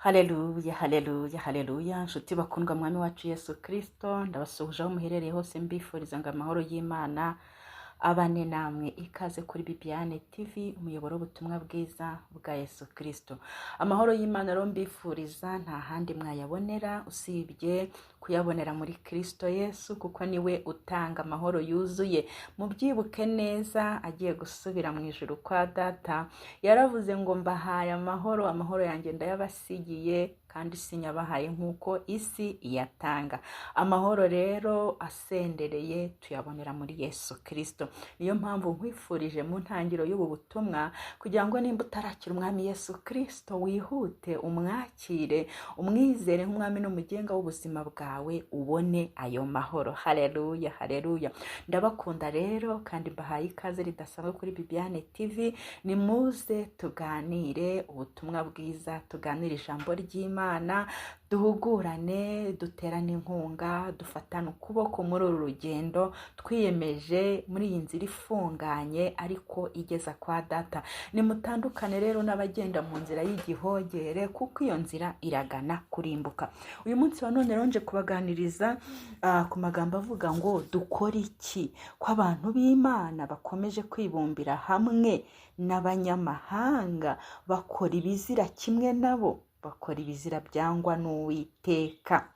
Haleluya, haleluya, haleluya. Nshuti bakundwa mwami wacu Yesu Kristo, ndabasuhuje aho muherereye hose mbifuriza ngo amahoro y'Imana abane namwe. Ikaze kuri Bibiane TV, umuyoboro w'ubutumwa bwiza bwa Yesu Kristo. Amahoro y'Imana rero mbifuriza nta handi mwayabonera usibye kuyabonera muri Kristo Yesu, kuko niwe utanga amahoro yuzuye. Mubyibuke neza, agiye gusubira mu ijuru kwa Data, yaravuze ngo mbahaye amahoro, amahoro yanjye ndayabasigiye, kandi sinyabahaye nk'uko isi iyatanga. Amahoro rero asendereye tuyabonera muri Yesu Kristo. Niyo mpamvu nkwifurije mu ntangiro y'ubu butumwa kugira ngo nimba utarakira umwami Yesu Kristo, wihute umwakire, umwizere nk'umwami n'umugenga w'ubuzima bwawe, ubone ayo mahoro. Haleluya, haleluya. Ndabakunda rero kandi mbahaye ikaze ridasanzwe kuri Bibiane TV. Nimuze tuganire ubutumwa bwiza, tuganire ijambo ry'Imana, duhugurane, duterane inkunga, dufatane ukuboko muri uru rugendo twiyemeje muri iyi nzira ifunganye ariko igeza kwa Data. Nimutandukane rero n'abagenda mu nzira y'igihogere, kuko iyo nzira iragana kurimbuka. Uyu munsi wa none rero nje kubaganiriza ku magambo avuga ngo dukora iki, ko abantu b'Imana bakomeje kwibumbira hamwe n'abanyamahanga bakora ibizira kimwe nabo, bakora ibizira byangwa n'Uwiteka,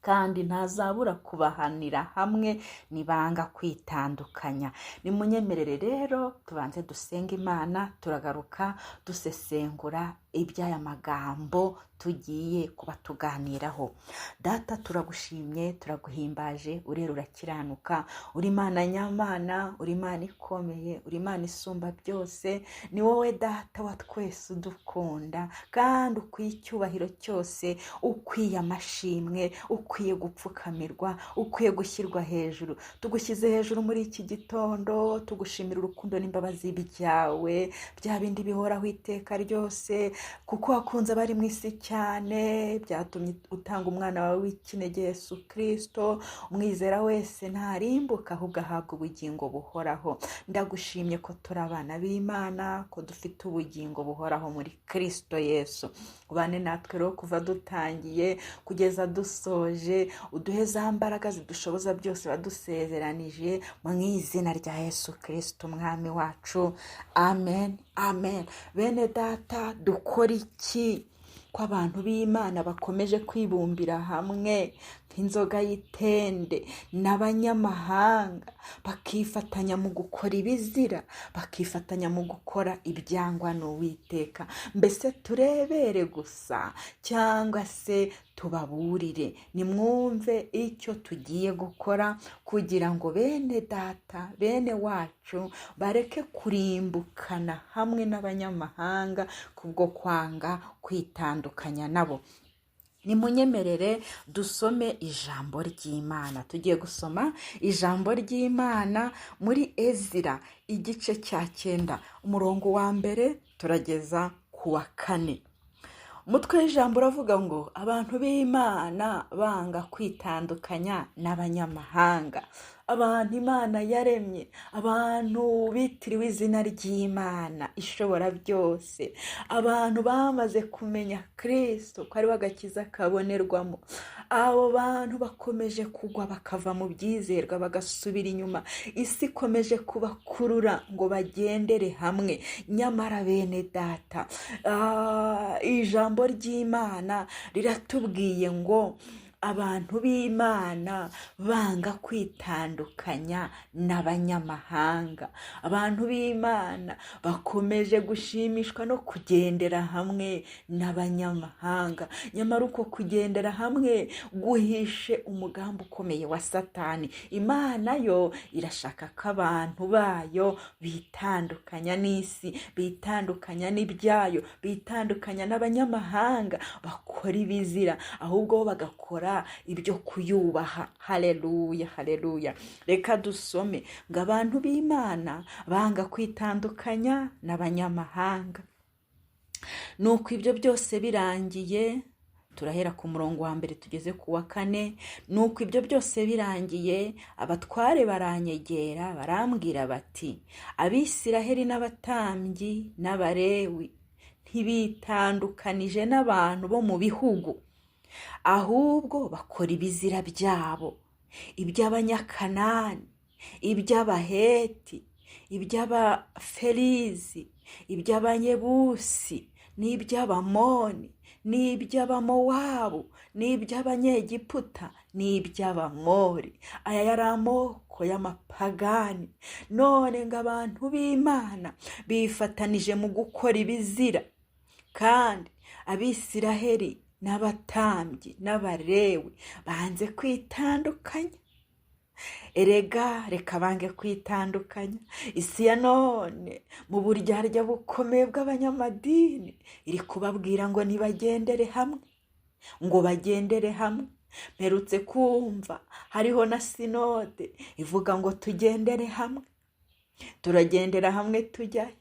kandi ntazabura kubahanira hamwe nibanga kwitandukanya. Nimunyemerere rero tubanze dusenga Imana, turagaruka dusesengura iby'aya magambo tugiye kuba tuganiraho. Data, turagushimye, turaguhimbaje, urera urakiranuka, uri Imana nyamana, uri Imana ikomeye, uri Imana isumba byose. Ni wowe Data wa twese udukunda, kandi ukwiye icyubahiro cyose, ukwiye amashimwe, ukwiye gupfukamirwa, ukwiye gushyirwa hejuru. Tugushyize hejuru muri iki gitondo, tugushimira urukundo n'imbabazi byawe, bya bindi bihoraho iteka ryose, kuko wakunze abari mu isi cyane, byatumye utanga umwana wawe w'ikinege Yesu Kristo. Umwizera wese ntarimbuka, ahubwo ahabwa ubugingo buhoraho. Ndagushimye ko turi abana b'Imana, ko dufite ubugingo buhoraho muri Kristo Yesu. Ubane natwe rero kuva dutangiye kugeza dusoje, uduhe za mbaraga zidushoboza byose wadusezeranije, mu izina rya Yesu Kristo umwami wacu. Amen, amen. Bene Data, dukora iki ko abantu b'Imana bakomeje kwibumbira hamwe nk'inzoga y'itende n'abanyamahanga, bakifatanya mu gukora ibizira, bakifatanya mu gukora ibyangwa n'Uwiteka? Mbese turebere gusa cyangwa se tubaburire? Nimwumve icyo tugiye gukora kugira ngo bene Data, bene wacu bareke kurimbukana hamwe n'abanyamahanga kubwo kwanga kwitandukanya nabo. Nimunyemerere dusome ijambo ry'Imana. Tugiye gusoma ijambo ry'Imana muri Ezira igice cya 9, umurongo wa 1 turageza ku wa 4. Umutwe w'ijambo uravuga ngo abantu b'Imana banga kwitandukanya n'abanyamahanga. Abantu Imana yaremye, abantu bitiriwe izina ry'Imana ishobora byose, abantu bamaze kumenya Kristo ko ari we agakiza kabonerwamo. Abo bantu bakomeje kugwa bakava mu byizerwa bagasubira inyuma. Isi ikomeje kubakurura ngo bagendere hamwe. Nyamara bene Data, ijambo ry'Imana riratubwiye ngo abantu b'Imana banga kwitandukanya n'abanyamahanga. Abantu b'Imana bakomeje gushimishwa no kugendera hamwe n'abanyamahanga. Nyamara uko kugendera hamwe guhishe umugambi ukomeye wa Satani. Imana yo irashaka ko abantu bayo bitandukanya n'isi, bitandukanya n'ibyayo, bitandukanya n'abanyamahanga, bakora ibizira, ahubwo bagakora ibyo kuyubaha. Haleluya, haleluya. Reka dusome ngo abantu b'Imana banga kwitandukanya n'abanyamahanga. Nuko ibyo byose birangiye, turahera ku murongo wa 1 tugeze ku wa 4. Nuko ibyo byose birangiye, abatware baranyegera barambwira bati, Abisiraheli n'abatambyi n'Abalewi ntibitandukanije n'abantu bo mu bihugu, ahubwo bakora ibizira byabo, iby'Abanyakanani, iby'Abaheti, iby'Abaferizi, iby'Abanyebusi, n'iby'Abamoni, n'iby'Abamowabu, n'iby'Abanyegiputa, n'iby'Abamori. Aya yari amoko y'amapagani. None ngo abantu b'Imana bifatanije mu gukora ibizira, kandi Abisiraheli n'abatambyi n'Abalewi banze kwitandukanya. Erega reka bange kwitandukanya. Isi ya none mu buryarya bukomeye bw'abanyamadini iri kubabwira ngo nibagendere hamwe, ngo bagendere hamwe. Mperutse kumva hariho na sinode ivuga ngo tugendere hamwe. Turagendera hamwe tujyayo.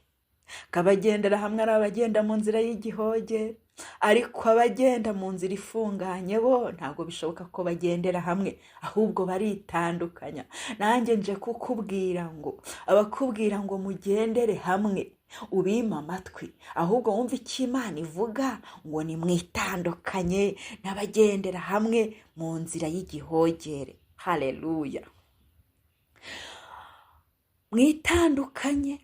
Kabagendera hamwe ari abagenda mu nzira y'igihogere, ariko abagenda mu nzira ifunganye bo ntabwo bishoboka ko bagendera hamwe, ahubwo baritandukanya. Nanjye nje kukubwira ngo abakubwira ngo mugendere hamwe ubima amatwi, ahubwo wumva icyo Imana ivuga ngo nimwitandukanye n'abagendera hamwe mu nzira y'igihogere. Haleluya. Mwitandukanye,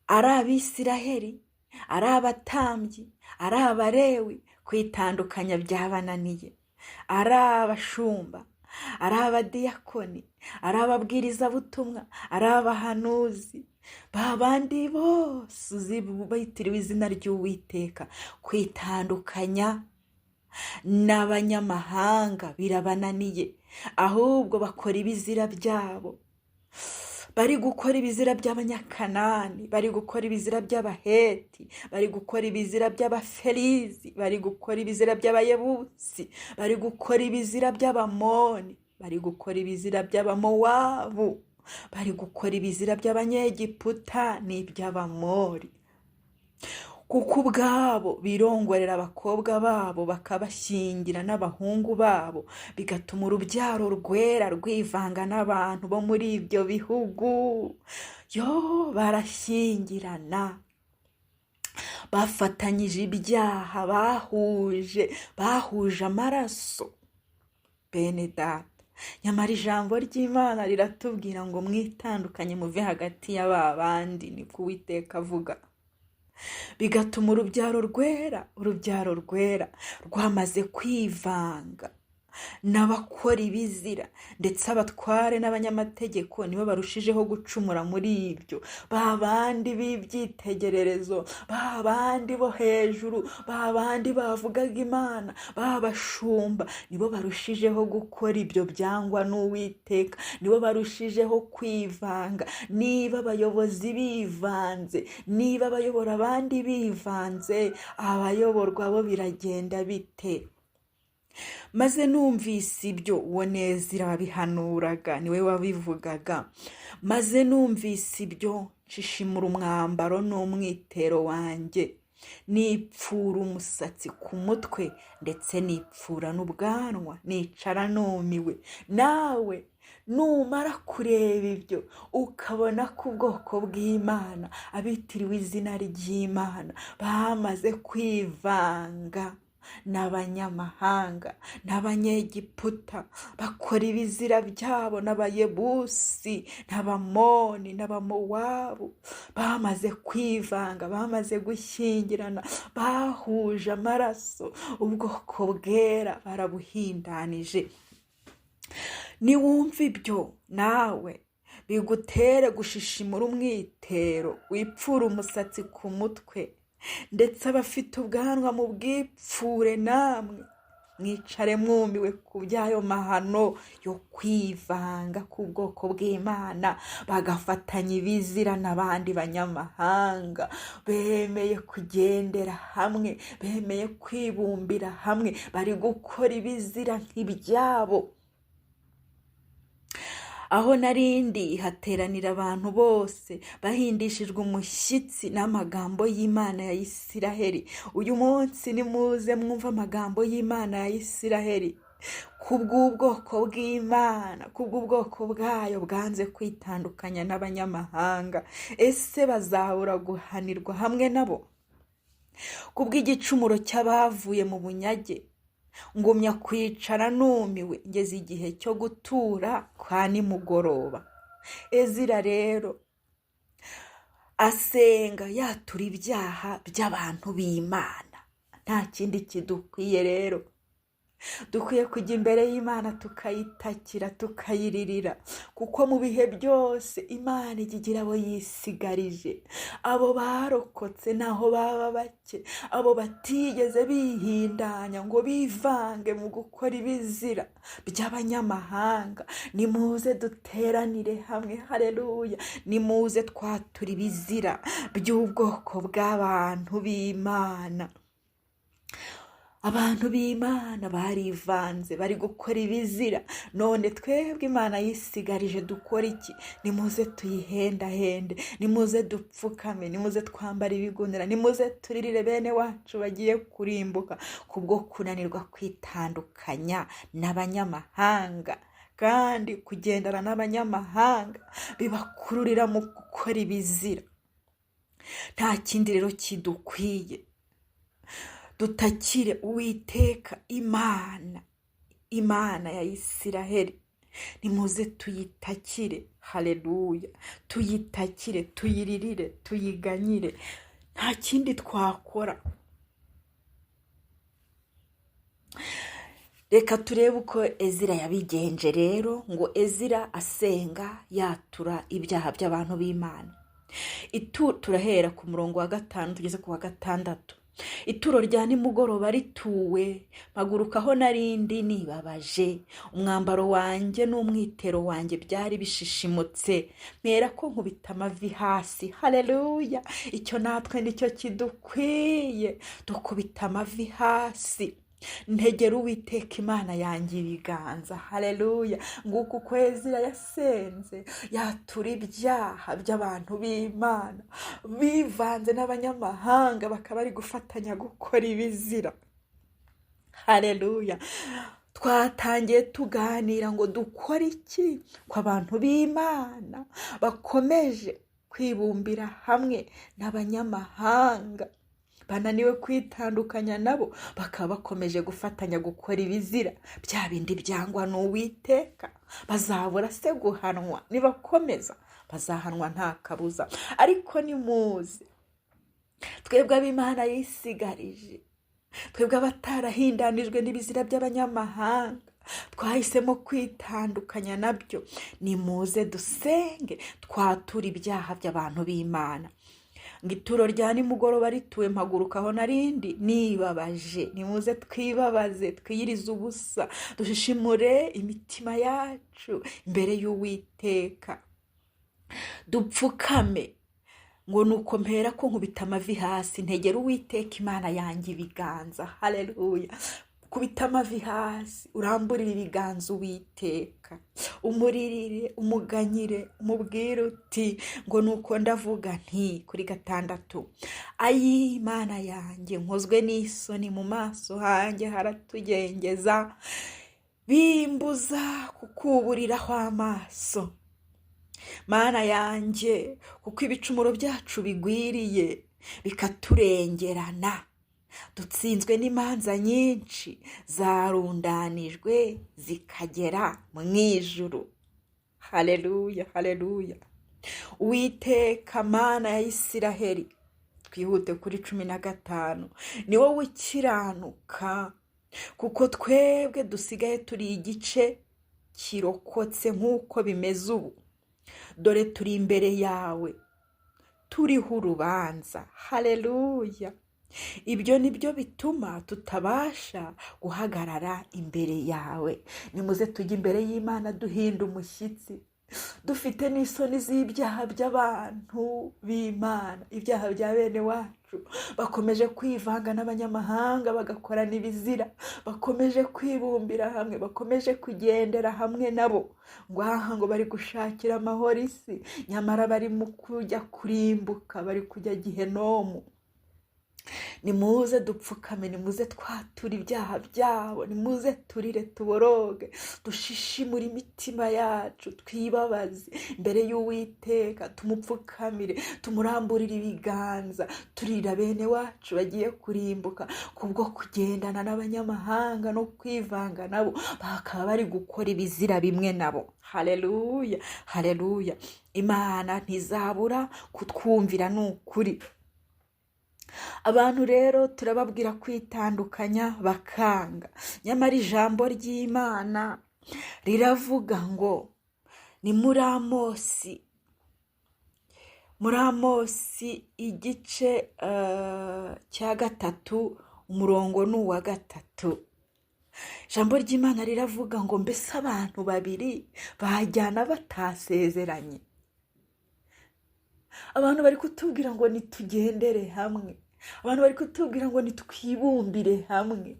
ari Abisiraheli, ari abatambyi, ari Abalewi, kwitandukanya byabananiye. Ari abashumba, ari abadiyakoni, ari ababwirizabutumwa, ari abahanuzi, babandi bose uzi bitiriwe izina ry'Uwiteka, kwitandukanya n'abanyamahanga birabananiye, ahubwo bakora ibizira byabo. Bari gukora ibizira by'Abanyakanani, bari gukora ibizira by'Abaheti, bari gukora ibizira by'Abaferizi, bari gukora ibizira by'Abayebusi, bari gukora ibizira by'Abamoni, bari gukora ibizira by'Abamowabu, bari gukora ibizira by'Abanyegiputa n'iby'Abamori. Kuko ubwabo birongorera abakobwa babo bakabashyingira n'abahungu babo, bigatuma urubyaro rwera rwivanga n'abantu bo muri ibyo bihugu. Barashyingirana bafatanyije ibyaha, bahuje amaraso. Bene data, nyamara ijambo ry'Imana riratubwira ngo mwitandukanye muve hagati y'aba bandi, niko Uwiteka avuga. Bigatuma urubyaro rwera rwamaze kwivanga n'abakora ibizira, ndetse abatware n'abanyamategeko nibo barushijeho gucumura muri ibyo. Babandi b'ibyitegererezo, babandi bo hejuru, babandi bavugaga Imana, babashumba, nibo barushijeho gukora ibyo byangwa n'Uwiteka, nibo barushijeho kwivanga. Niba abayobozi bivanze, niba abayobora abandi bivanze, abayoborwa bo biragenda bite? Maze numvise ibyo, uwo Ezira wabihanuraga niwe wabivugaga. Maze numvise ibyo, nshishimura umwambaro n'umwitero wanjye, nipfura umusatsi ku mutwe, ndetse nipfura n'ubwanwa, nicara numiwe. Nawe numara kureba ibyo, ukabona ko ubwoko bw'Imana, abitiriwe izina ry'Imana, bamaze kwivanga n'abanyamahanga, n'Abanyegiputa, bakora ibizira byabo, n'Abayebusi, n'Abamoni, n'Abamowabu, bamaze kwivanga, bamaze gushyingirana, bahuje amaraso, ubwoko bwera barabuhindanije. Niwumva ibyo, nawe bigutere gushishimura umwitero, wipfura umusatsi ku mutwe, ndetse abafite ubwanwa mu bwipfure. Namwe mwicare mwumiwe ku by'ayo mahano yo kwivanga k'ubwoko bw'Imana, bagafatanya ibizira n'abandi banyamahanga. Bemeye kugendera hamwe, bemeye kwibumbira hamwe, bari gukora ibizira nk'ibyabo. Aho narindi hateranira abantu bose bahindishijwe umushyitsi n'amagambo y'Imana ya Isiraheli. Uyu munsi nimuze mwumva amagambo y'Imana ya Isiraheli, kubw'ubwoko bw'Imana, kubw'ubwoko bwayo bwanze kwitandukanya n'abanyamahanga. Ese bazabura guhanirwa hamwe nabo? kubw'igicumuro cy'abavuye mu bunyage, ngumya kwicara numiwe ngeze igihe cyo gutura kwa nimugoroba. Ezira rero asenga yatura ibyaha by'abantu b'Imana. Nta kindi kidukwiye rero, dukwiye kujya imbere y'Imana tukayitakira, tukayiririra, kuko mu bihe byose Imana ijya igira abo yisigarije, abo barokotse naho baba bake, abo batigeze bihindanya ngo bivange mu gukora ibizira by'abanyamahanga. Nimuze duteranire hamwe, haleluya, nimuze twatura ibizira by'ubwoko bw'abantu b'Imana. Abantu b'Imana barivanze, bari gukora ibizira, none twebwe Imana yisigarije dukora iki? Nimuze tuyihendahende, nimuze dupfukame, nimuze twambara ibigunira, nimuze turirire bene wacu bagiye kurimbuka kubwo kunanirwa kwitandukanya n'abanyamahanga. Kandi kugendana n'abanyamahanga bibakururira mu gukora ibizira. Nta kindi rero kidukwiye, dutakire Uwiteka Imana, Imana ya Isiraheli. Nimuze tuyitakire, haleluya, tuyitakire, tuyiririre, tuyiganyire. Nta kindi twakora. Reka turebe uko Ezira yabigenje rero, ngo Ezira asenga yatura ibyaha by'abantu b'Imana. Turahera ku murongo wa 5 tugeze ku wa 6. Ituro rya nimugoroba rituwe, mpagurukaho narindi nibabaje, umwambaro wanjye n'umwitero wanjye byari bishishimutse, mpera ko nkubita amavi hasi. Haleluya, icyo natwe nicyo kidukwiye, dukubita amavi hasi, ntegera Uwiteka Imana yanjye ibiganza. Haleluya, nguko uko Ezira yasenze yatura ibyaha by'abantu b'Imana bivanze n'abanyamahanga, bakaba ari gufatanya gukora ibizira. Haleluya, twatangiye tuganira ngo dukore iki ko abantu b'Imana bakomeje kwibumbira hamwe n'abanyamahanga, bananiwe kwitandukanya nabo, bakaba bakomeje gufatanya gukora ibizira bya bindi byangwa n'Uwiteka. Bazabura se guhanwa? Nibakomeza bazahanwa nta kabuza. Ariko nimuze twebwe ab'Imana yisigarije, twebwe abatarahindanijwe n'ibizira by'abanyamahanga, twahisemo kwitandukanya nabyo, nimuze dusenge twatura ibyaha by'abantu b'Imana. Ngituro rya nimugoroba rituwe, mpagurukaho narindi nibabaje. Nimuze twibabaze, twiyirize ubusa, dushishimure imitima yacu imbere y'Uwiteka, dupfukame. Ngo nuko mpera ko nkubita amavi hasi, ntegera Uwiteka Imana yanjye ibiganza. Haleluya, kubita amavi hasi, uramburire ibiganza Uwiteka, umuririre, umuganyire, umubwire uti ngo nuko ndavuga nti kuri 6, ayi Imana yanjye, nkozwe n'isoni mu maso hanjye haratugengeza, bimbuza kukuburiraho amaso. Mana yanjye, kuko ibicumuro byacu bigwiriye bikaturengerana, dutsinzwe n'imanza nyinshi zarundanijwe zikagera mu ijuru. Haleluya, haleluya. Uwiteka Mana ya Isiraheli, twihute kuri 15, ni wowe ukiranuka, kuko twebwe dusigaye turi igice kirokotse nk'uko bimeze ubu. Dore turi imbere yawe, turiho urubanza. Haleluya, ibyo nibyo bituma tutabasha guhagarara imbere yawe. Nimuze tujye imbere y'Imana duhinda umushyitsi, dufite n'isoni z'ibyaha by'abantu b'Imana, ibyaha bya bene wacu bakomeje kwivanga n'abanyamahanga, bagakora n'ibizira, bakomeje kwibumbira hamwe, bakomeje kugendera hamwe nabo, ngo aha ngo bari gushakira amahoro isi, nyamara bari mu kujya kurimbuka, bari kujya Gihenomu. nimuze dupfukame, nimuze twature ibyaha byabo, nimuze turire tuboroge, dushishimure imitima yacu, twibabaze imbere y'Uwiteka, tumupfukamire, tumuramburire ibiganza, turira bene wacu bagiye kurimbuka kubwo kugendana n'abanyamahanga no kwivanga nabo, bakaba bari gukora ibizira bimwe nabo. Haleluya, haleluya. Imana ntizabura kutwumvira, ni ukuri. Abantu rero turababwira kwitandukanya bakanga, nyamara ijambo ry'Imana riravuga ngo ni muri Amosi igice cya 3 umurongo ni uwa 3. Ijambo ry'Imana riravuga ngo mbese abantu babiri bajyana batasezeranye. Abantu bari kutubwira ngo nitugendere hamwe, abantu bari kutubwira ngo nitwibumbire hamwe,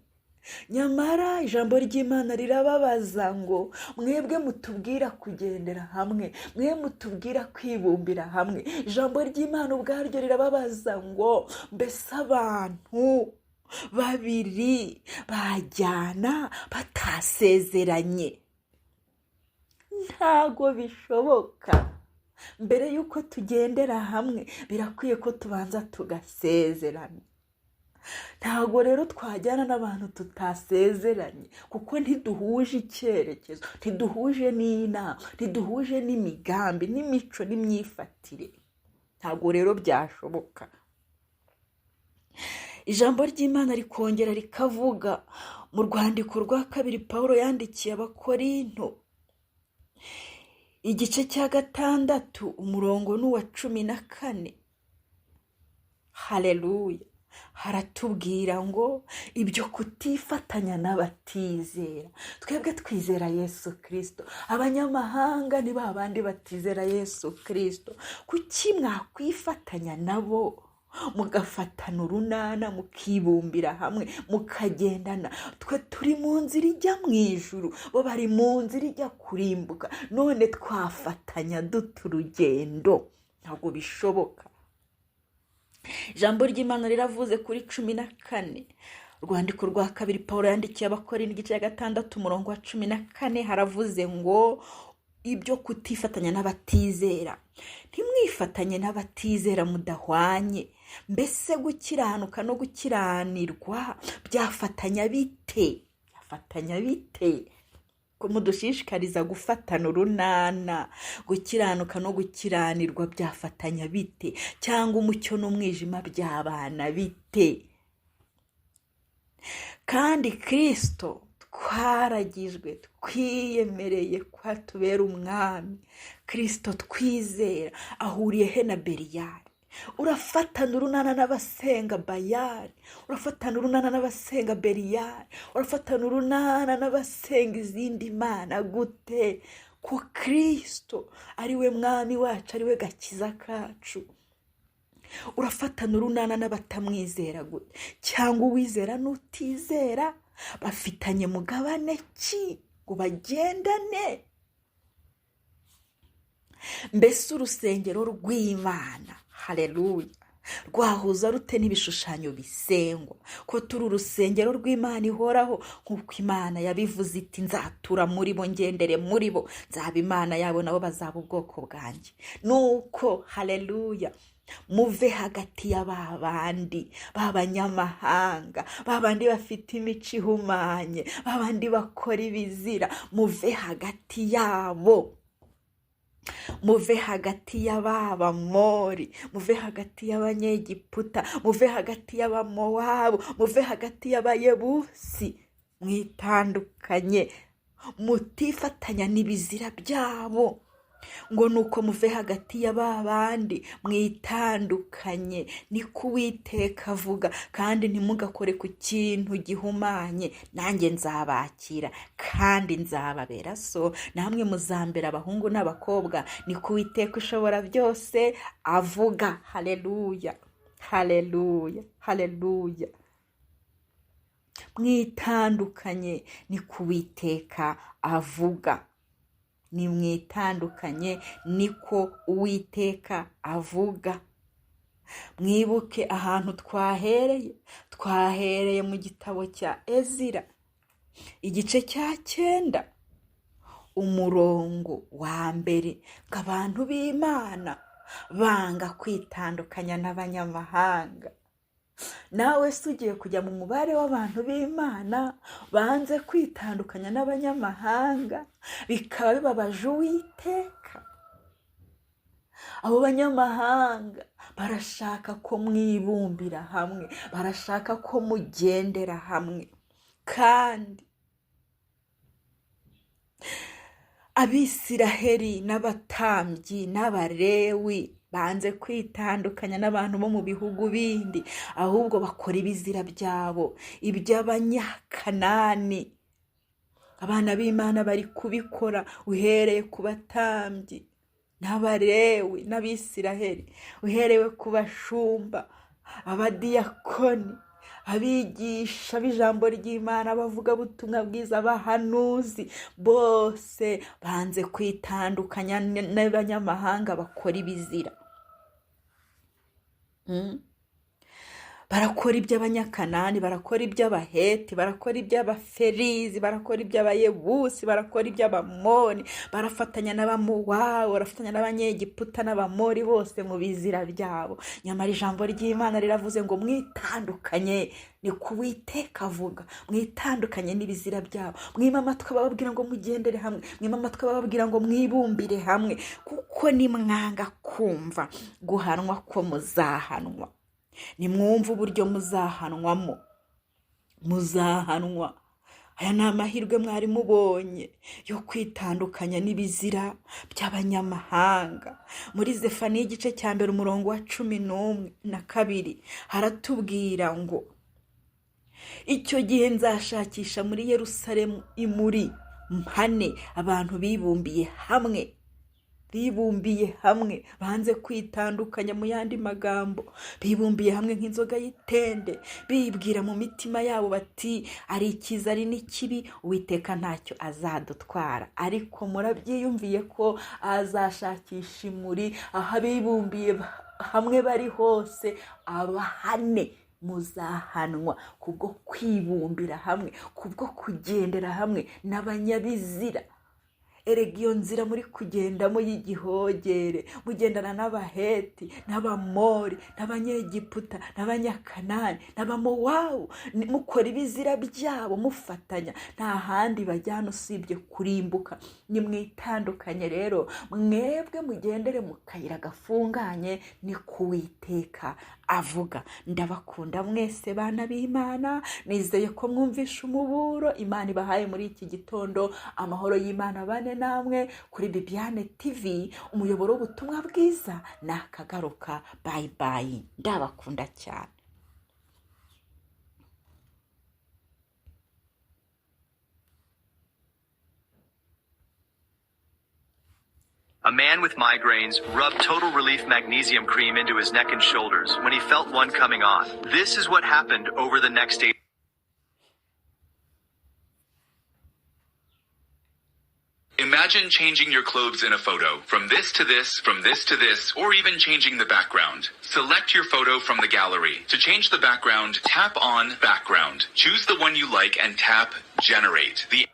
nyamara ijambo ry'Imana rirababaza ngo mwebwe mutubwira kugendera hamwe, mwe mutubwira kwibumbira hamwe. Ijambo ry'Imana ubwaryo rirababaza ngo mbese abantu babiri bajyana batasezeranye. Ntago bishoboka. Mbere yuko tugendera hamwe birakwiye ko tubanza tugasezerana. Ntago rero twajyana n'abantu tutasezeranye, kuko ntiduhuje icyerekezo, ntiduhuje n'inama, ntiduhuje n'imigambi, n'imico, n'imyifatire. Ntago rero byashoboka. Ijambo ry'Imana rikongera rikavuga mu rwandiko rwa 2 Pawulo yandikiye Abakorinto igice cya 6 umurongo n'uwa 14. Haleluya. Haratubwira ngo ibyo kutifatanya n'abatizera. Twebwe twizera Yesu Kristo, abanyamahanga ni babandi batizera Yesu Kristo. Kuki mwakwifatanya nabo mugafatana urunana, mukibumbira hamwe, mukagendana? Twe turi mu nzira ijya mu ijuru, bo bari mu nzira ijya kurimbuka, none twafatanya dute urugendo? Ntabwo bishoboka. Ijambo ry'Imana riravuze kuri 14, urwandiko rwa 2 Pawulo yandikiye Abakorinto igice cya 6 umurongo wa 14, haravuze ngo ibyo kutifatanya n'abatizera. Ntimwifatanye n'abatizera mudahwanye. Mbese gukiranuka no gukiranirwa byafatanya bite? Byafatanya bite? Ko mudushishikariza gufatana urunana, gukiranuka no gukiranirwa byafatanya bite? Cyangwa umucyo n'umwijima byabana bite? Kandi Kristo twaragijwe, twiyemereye kwa tubera umwami. Kristo twizera ahuriye he na Beliyali? Urafatana urunana n'abasenga Bayali, urafatana urunana n'abasenga Beliyali, urafatana urunana n'abasenga izindi mana gute? Ko Kristo ari we mwami wacu, ari we gakiza kacu. Urafatana urunana n'abatamwizera gute? Cyangwa uwizera n'utizera bafitanye mugabane ki ngo bagendane? Mbese urusengero rw'Imana, haleluya, rwahuza rute n'ibishushanyo bisengwa? Ko turi urusengero rw'Imana ihoraho, nk'uko Imana yabivuze iti nzatura muri bo, ngendere muri bo, nzaba Imana yabo nabo bazaba ubwoko bwanjye. Nuko haleluya, muve hagati y'ababandi b'abanyamahanga, babandi bafite imico ihumanye, babandi bakora ibizira. Muve hagati yabo, muve hagati y'Abamori, muve hagati y'Abanyegiputa, muve hagati y'Abamowabu, muve hagati y'Abayebusi. Mwitandukanye, mutifatanya n'ibizira byabo. Ngo nuko muve hagati y'ababandi mwitandukanye, niko Uwiteka avuga, kandi ntimugakore ku kintu gihumanye. Nanjye nzabakira kandi nzababera so, namwe muzambera abahungu n'abakobwa, niko Uwiteka ushobora byose avuga. Haleluya, haleluya, haleluya. Mwitandukanye, niko Uwiteka avuga. Nimwitandukanye, niko Uwiteka avuga. mwibuke ahantu twahereye mu gitabo cya Ezira igice cya 9 umurongo wa mbere, ngo abantu b'Imana banga kwitandukanya n'abanyamahanga. Nawe se ugiye kujya mu mubare w'abantu b'Imana banze kwitandukanya n'abanyamahanga, bikaba bibabaje Uwiteka? Abo banyamahanga barashaka ko mwibumbira hamwe, barashaka ko mugendera hamwe, kandi Abisiraheli n'abatambyi n'Abalewi banze kwitandukanya n'abantu bo mu bihugu bindi, ahubwo bakora ibizira byabo, iby'Abanyakanani. Abana b'Imana bari kubikora, uhereye ku batambyi n'Abalewi n'Abisiraheli, uherewe ku bashumba, abadiyakoni, abigisha b'ijambo ry'Imana, abavuga butumwa bwiza, abahanuzi, bose banze kwitandukanya n'abanyamahanga bakora ibizira. Barakora iby'Abanyakanani, barakora iby'Abaheti, barakora iby'Abaferizi, barakora iby'Abayebusi, barakora iby'Abamoni, barafatanya n'Abamowabu, barafatanya n'Abanyegiputa n'Abamori, bose mu bizira byabo. Nyamara ijambo ry'Imana riravuze ngo mwitandukanye, ni ku Uwiteka avuga, mwitandukanye n'ibizira byabo. Mwima amatwi ababwira ngo mugendere hamwe, mwima amatwi ababwira ngo mwibumbire hamwe, kuko nimwanga kumva guhanwa ko muzahanwa. Nimwumva uburyo muzahanwamo, muzahanwa. Aya ni amahirwe mwari mubonye yo kwitandukanya n'ibizira by'abanyamahanga. Muri Zefaniya igice cya 1 umurongo wa 12 haratubwira ngo icyo gihe nzashakisha muri Yerusalemu imuri mpane abantu bibumbiye hamwe, banze kwitandukanya. Mu yandi magambo, bibumbiye hamwe nk'inzoga y'itende, bibwira mu mitima yabo bati ari icyiza ari n'ikibi, Uwiteka ntacyo azadutwara. Ariko murabyiyumviye ko azashakisha imuri aho abibumbiye hamwe bari hose, abahane. Muzahanwa kubwo kwibumbira hamwe, kubwo kugendera hamwe n'abanyabizira. Erega iyo nzira muri kugendamo y'igihogere, mugendana n'Abaheti, n'Abamori, n'Abanyegiputa, n'Abanyakanani, n'Abamowabu, mukora ibizira byabo mufatanya, nta handi bajyana usibye kurimbuka. Nimwitandukanye rero, mwebwe mugendere mu kayira gafunganye, ni ku Uwiteka avuga. Ndabakunda mwese bana b'Imana, nizeye ko mwumvisha umuburo Imana ibahaye muri iki gitondo. Amahoro y'Imana bane namwe kuri Bibiane TV, umuyoboro w'ubutumwa bwiza. Nakagaruka, bye bye, ndabakunda cyane. A man with migraines rubbed Total Relief Magnesium Cream into his neck and shoulders when he felt one coming on. This is what happened over the next 8 Imagine changing your clothes in a photo, from this to this, from this to this, or even changing the background. Select your photo from the gallery. To change the background, tap on Background. Choose the one you like and tap Generate. The